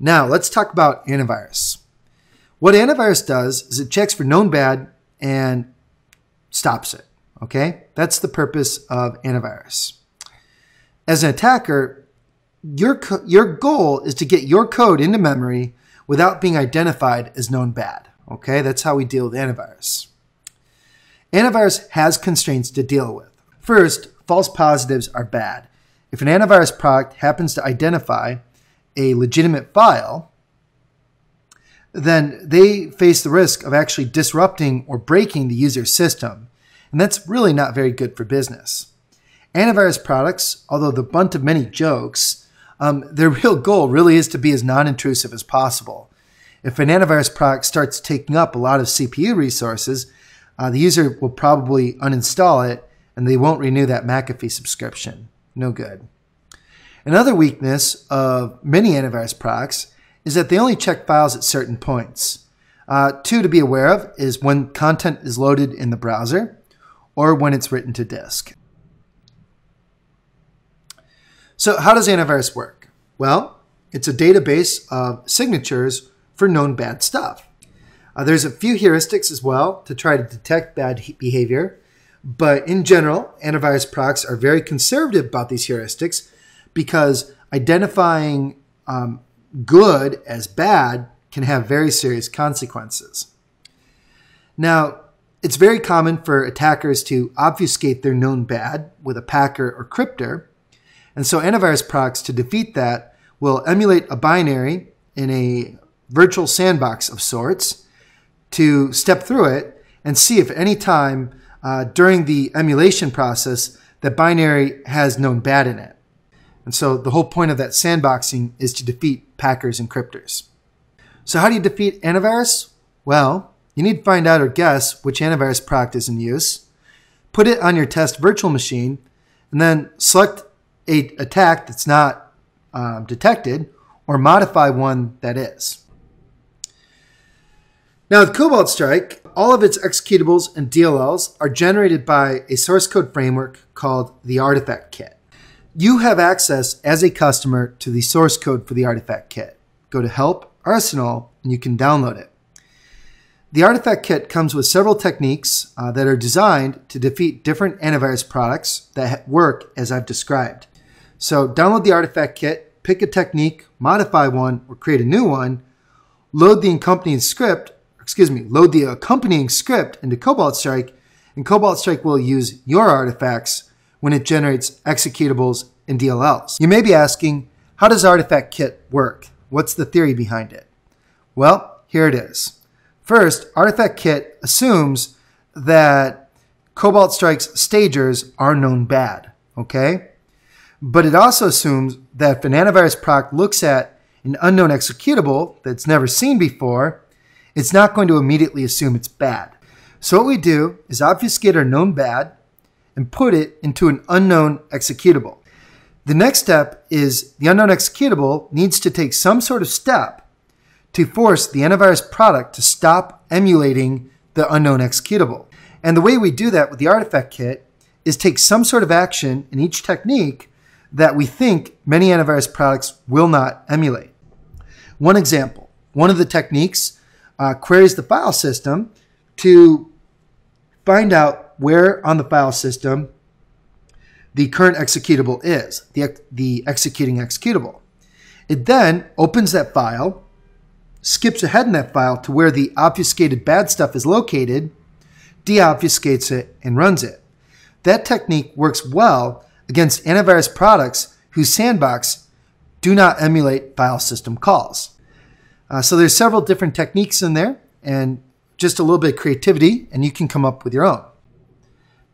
Now let's talk about antivirus. What antivirus does is it checks for known bad and stops it. Okay, that's the purpose of antivirus. As an attacker, your goal is to get your code into memory without being identified as known bad. Okay, that's how we deal with antivirus. Antivirus has constraints to deal with. First, false positives are bad. If an antivirus product happens to identify a legitimate file, then they face the risk of actually disrupting or breaking the user's system. And that's really not very good for business. Antivirus products, although the butt of many jokes, their real goal really is to be as non-intrusive as possible. If an antivirus product starts taking up a lot of CPU resources, the user will probably uninstall it and they won't renew that McAfee subscription. No good. Another weakness of many antivirus products is that they only check files at certain points. Two to be aware of is when content is loaded in the browser or when it's written to disk. So how does antivirus work? Well, it's a database of signatures for known bad stuff. There's a few heuristics as well to try to detect bad behavior, but in general, antivirus products are very conservative about these heuristics because identifying good as bad can have very serious consequences. Now, it's very common for attackers to obfuscate their known bad with a packer or crypter, and so antivirus products to defeat that will emulate a binary in a virtual sandbox of sorts to step through it and see if any time during the emulation process that binary has known bad in it. And so the whole point of that sandboxing is to defeat packers and crypters. So how do you defeat antivirus? Well, you need to find out or guess which antivirus product is in use, put it on your test virtual machine, and then select an attack that's not detected or modify one that is. Now with Cobalt Strike, all of its executables and DLLs are generated by a source code framework called the Artifact Kit. You have access as a customer to the source code for the Artifact Kit. Go to Help, Arsenal, and you can download it. The Artifact Kit comes with several techniques that are designed to defeat different antivirus products that work as I've described. So download the Artifact Kit, pick a technique, modify one, or create a new one, load the accompanying script into Cobalt Strike, and Cobalt Strike will use your artifacts when it generates executables and DLLs. You may be asking, how does Artifact Kit work? What's the theory behind it? Well, here it is. First, Artifact Kit assumes that Cobalt Strike's stagers are known bad, okay? But it also assumes that if an antivirus product looks at an unknown executable that's never seen before, it's not going to immediately assume it's bad. So what we do is obfuscate our known bad and put it into an unknown executable. The next step is the unknown executable needs to take some sort of step to force the antivirus product to stop emulating the unknown executable. And the way we do that with the Artifact Kit is take some sort of action in each technique that we think many antivirus products will not emulate. One example, one of the techniques queries the file system to find out where on the file system the current executable is, the executing executable. It then opens that file, skips ahead in that file to where the obfuscated bad stuff is located, deobfuscates it, and runs it. That technique works well against antivirus products whose sandbox do not emulate file system calls. So there's several different techniques in there and just a little bit of creativity and you can come up with your own.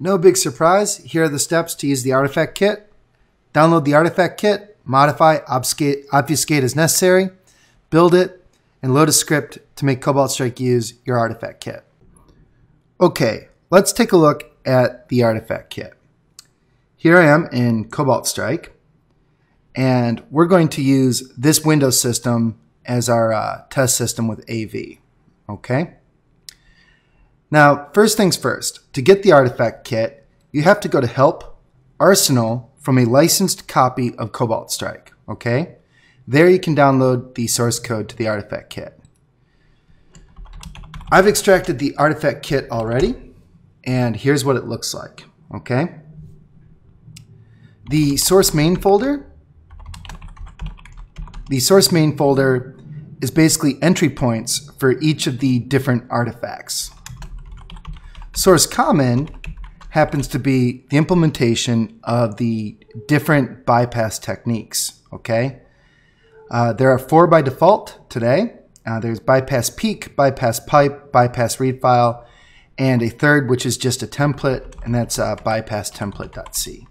No big surprise, here are the steps to use the Artifact Kit. Download the Artifact Kit, modify, obfuscate as necessary, build it, and load a script to make Cobalt Strike use your Artifact Kit. Okay, let's take a look at the Artifact Kit. Here I am in Cobalt Strike, and we're going to use this Windows system as our test system with AV, okay? Now, first things first, to get the Artifact Kit, you have to go to Help, Arsenal from a licensed copy of Cobalt Strike, okay? There you can download the source code to the artifact kit. I've extracted the artifact kit already, and here's what it looks like, okay? The source main folder is basically entry points for each of the different artifacts. Source common happens to be the implementation of the different bypass techniques, okay? There are 4 by default today. There's bypass peek, bypass pipe, bypass read file, and a third which is just a template, and that's bypass template.c.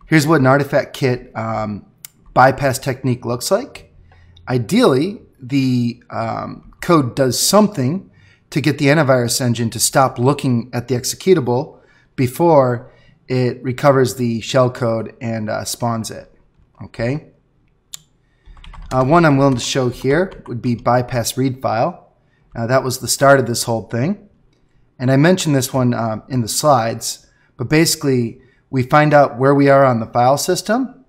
Here's what an artifact kit bypass technique looks like. Ideally, the code does something to get the antivirus engine to stop looking at the executable before it recovers the shellcode and spawns it. Okay. One I'm willing to show here would be bypass read file. That was the start of this whole thing. And I mentioned this one in the slides, but basically we find out where we are on the file system.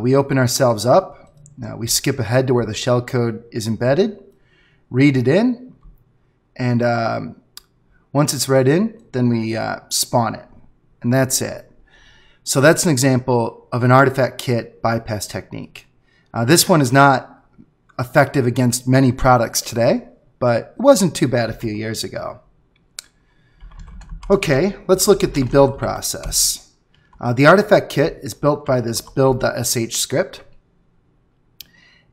We open ourselves up. We skip ahead to where the shellcode is embedded, read it in, and once it's read in, then we spawn it. And that's it. So that's an example of an artifact kit bypass technique. This one is not effective against many products today, but it wasn't too bad a few years ago. Okay, let's look at the build process. The artifact kit is built by this build.sh script.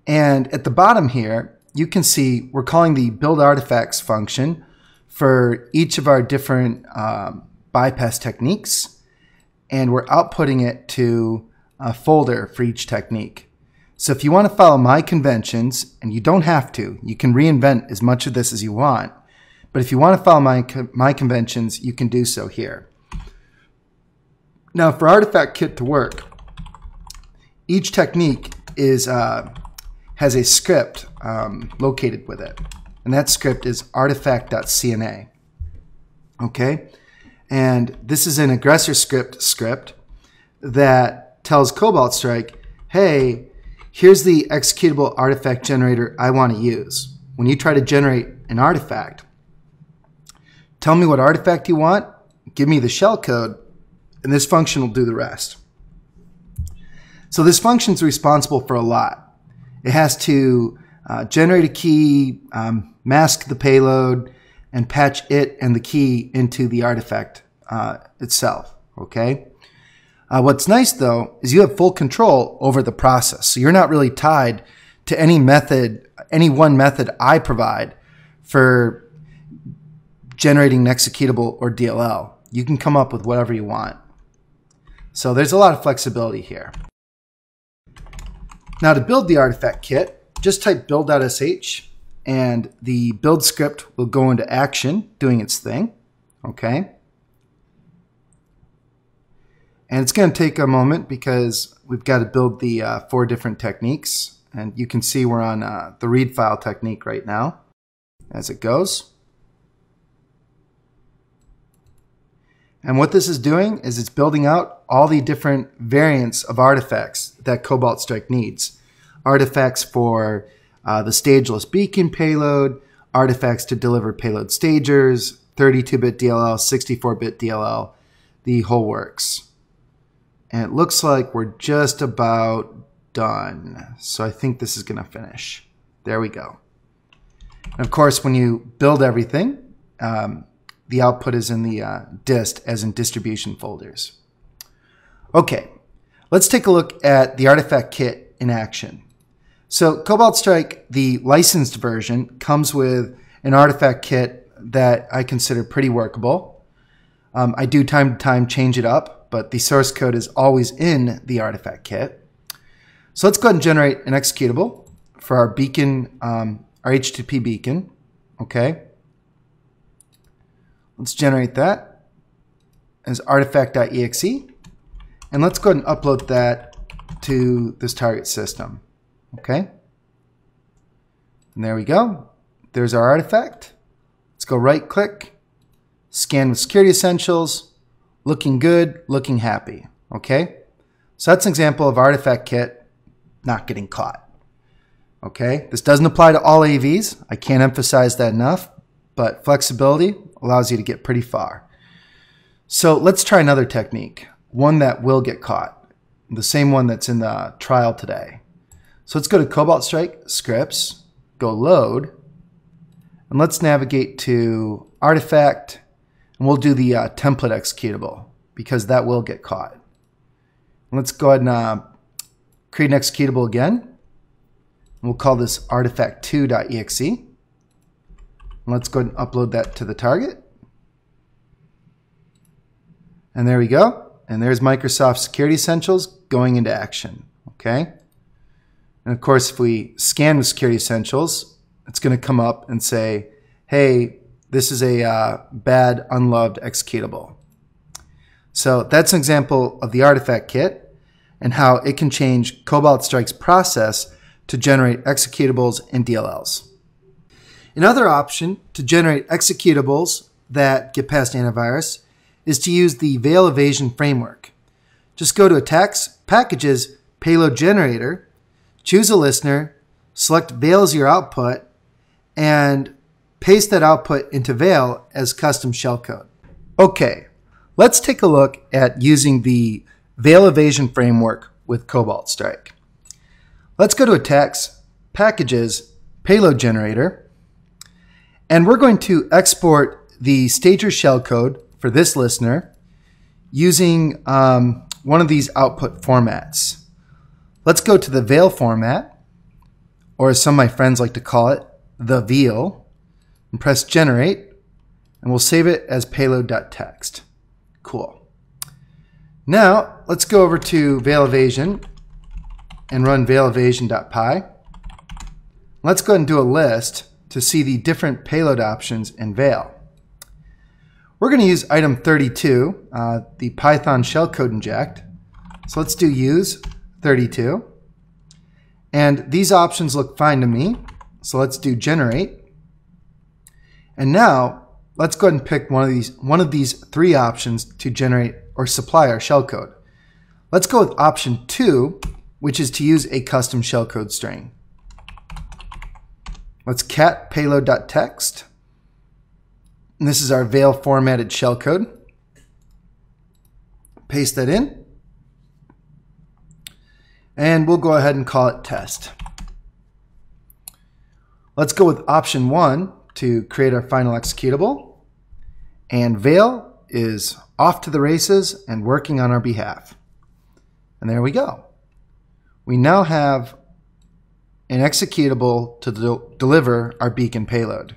And at the bottom here, you can see we're calling the build artifacts function for each of our different bypass techniques. And we're outputting it to a folder for each technique. So if you want to follow my conventions, and you don't have to, you can reinvent as much of this as you want. But if you want to follow my conventions, you can do so here. Now for artifact kit to work, each technique is has a script located with it. And that script is artifact.cna. Okay? And this is an aggressor script that tells Cobalt Strike, hey, here's the executable artifact generator I want to use. When you try to generate an artifact, tell me what artifact you want, give me the shellcode, and this function will do the rest. So this function is responsible for a lot. It has to generate a key, mask the payload, and patch it and the key into the artifact itself. Okay. What's nice though is you have full control over the process, so you're not really tied to any method, any one method I provide for generating an executable or DLL. You can come up with whatever you want. So there's a lot of flexibility here. Now to build the artifact kit, just type build.sh and the build script will go into action doing its thing. Okay. And it's going to take a moment because we've got to build the 4 different techniques. And you can see we're on the read file technique right now as it goes. And what this is doing is it's building out all the different variants of artifacts that Cobalt Strike needs. Artifacts for the stageless beacon payload, artifacts to deliver payload stagers, 32-bit DLL, 64-bit DLL, the whole works. And it looks like we're just about done. So I think this is going to finish. There we go. And of course, when you build everything, the output is in the dist, as in distribution folders. Okay, let's take a look at the artifact kit in action. So Cobalt Strike, the licensed version, comes with an artifact kit that I consider pretty workable. I do time to time change it up, but the source code is always in the artifact kit. So let's go ahead and generate an executable for our beacon, our HTTP beacon. Okay. Let's generate that as artifact.exe. And let's go ahead and upload that to this target system. Okay. And there we go. There's our artifact. Let's go right click, scan with security essentials. Looking good, looking happy. Okay, so that's an example of artifact kit not getting caught. Okay, this doesn't apply to all AVs. I can't emphasize that enough, but flexibility allows you to get pretty far. So let's try another technique, one that will get caught, the same one that's in the trial today. So let's go to Cobalt Strike, Scripts, go Load, and let's navigate to Artifact, and we'll do the template executable because that will get caught. Let's go ahead and create an executable again. We'll call this artifact2.exe. Let's go ahead and upload that to the target. And there we go. And there's Microsoft Security Essentials going into action. Okay. And of course, if we scan with Security Essentials, it's going to come up and say, hey, this is a bad, unloved executable. So that's an example of the Artifact Kit and how it can change Cobalt Strike's process to generate executables and DLLs. Another option to generate executables that get past antivirus is to use the Veil Evasion framework. Just go to Attacks, Packages, Payload Generator, choose a listener, select Veil as your output, and paste that output into Veil as custom shellcode. Okay, let's take a look at using the Veil Evasion framework with Cobalt Strike. Let's go to Attacks, Packages, Payload Generator, and we're going to export the stager shellcode for this listener using one of these output formats. Let's go to the Veil format, or as some of my friends like to call it, the Veil, and press Generate, and we'll save it as payload.txt. Cool. Now, let's go over to Veil Evasion and run veilevasion.py. Let's go ahead and do a list to see the different payload options in Veil. We're going to use item 32, the Python shellcode inject. So let's do use 32. And these options look fine to me. So let's do generate. And now let's go ahead and pick one of these three options to generate or supply our shellcode. Let's go with option 2, which is to use a custom shellcode string. Let's cat payload.txt. And this is our Veil formatted shellcode. Paste that in. And we'll go ahead and call it test. Let's go with option 1 to create our final executable. And Veil is off to the races and working on our behalf. And there we go. We now have an executable to deliver our beacon payload.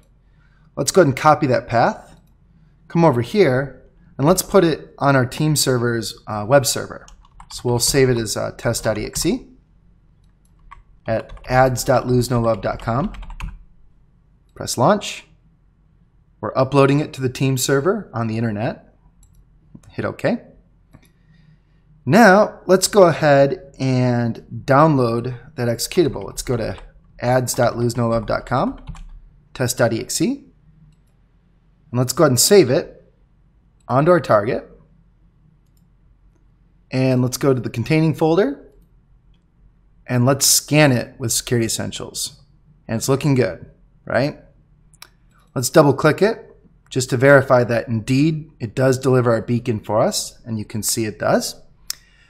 Let's go ahead and copy that path. Come over here and let's put it on our team server's web server. So we'll save it as test.exe at ads.losenolove.com. Press launch. We're uploading it to the team server on the internet. Hit OK. Now let's go ahead and download that executable. Let's go to ads.losenolove.com, test.exe, and let's go ahead and save it onto our target. And let's go to the containing folder and let's scan it with Security Essentials. And it's looking good, right? Let's double click it just to verify that indeed it does deliver our beacon for us, and you can see it does.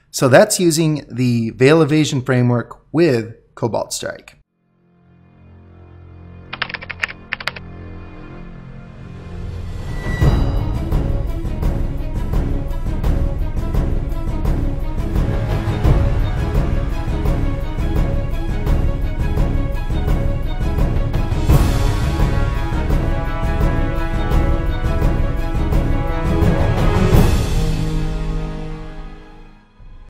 So that's using the Veil Evasion framework with Cobalt Strike.